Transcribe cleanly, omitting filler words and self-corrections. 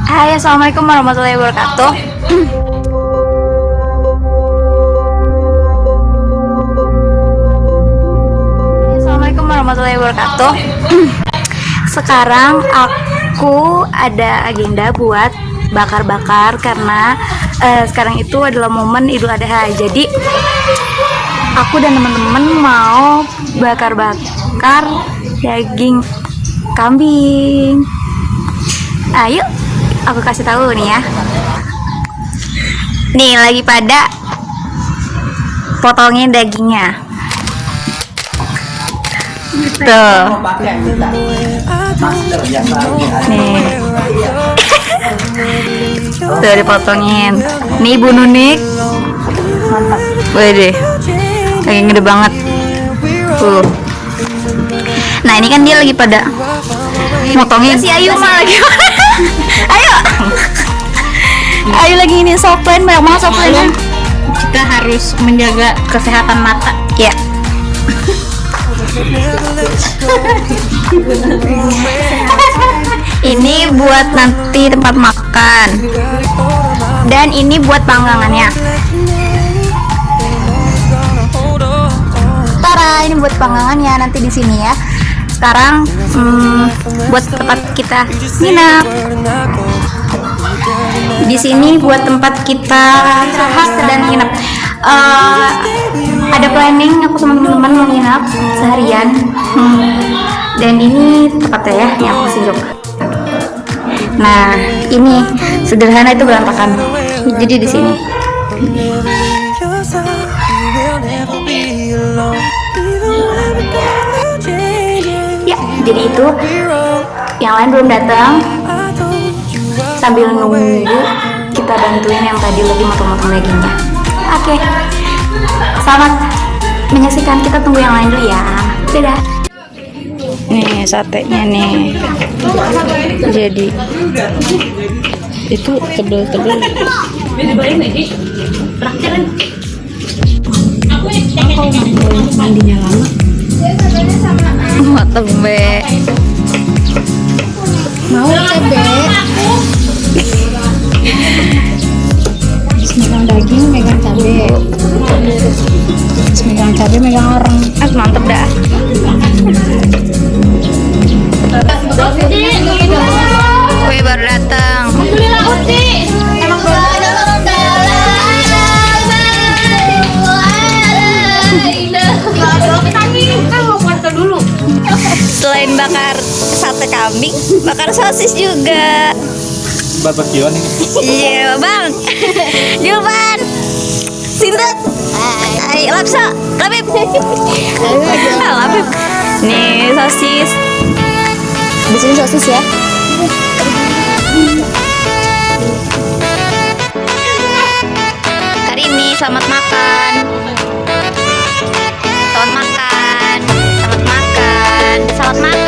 Hai, assalamualaikum warahmatullahi wabarakatuh. Assalamualaikum warahmatullahi wabarakatuh. Sekarang aku ada agenda buat bakar-bakar karena sekarang itu adalah momen Idul Adha. Jadi aku dan teman-teman mau bakar-bakar daging kambing. Ayo, aku kasih tahu nih ya. Nih lagi pada potongin dagingnya. Tuh. Nih. Tuh dipotongin. Nih Ibu Nunik. Mantap. Wede. Lagi gede banget. Tuh. Nah, ini kan dia lagi pada motongin. Si Ayu mah lagi. Ayo. Ayu lagi ini soplen, banyak banget soplennya. Kita harus menjaga kesehatan mata. Ya. Ini buat nanti tempat makan. Dan ini buat panggangannya. Tara, ini buat panggangannya nanti di sini ya. Sekarang buat tempat kita nginap. Di sini buat tempat kita istirahat dan nginap. Ada planning aku sama teman-teman mau nginap seharian. Dan ini tempatnya ya, yang aku sirup. Nah, ini sederhana itu berantakan. Jadi di sini. Ya, jadi itu. Yang lain belum datang. Sambil nunggu kita bantuin yang tadi lagi motong-motong dagingnya. Oke. Selamat menyaksikan, kita tunggu yang lain dulu ya. Dadah. Nih satenya nih. Jadi itu tebel-tebel. Mandinya lama. Mantap be. Mau cabe. Megang daging, megang cabe. Megang cabe, megang orang. Mantep dah. Wih, baru datang. Selain bakar sate kambing, bakar sosis juga. Barbekyuan ini. Iya, Bang. Julpan. Sintet. Ayo, Lapsa. Labib. Labib. Nih, sosis. Di sini sosis ya. Karimi, selamat makan. Selamat makan. Selamat makan. Selamat makan.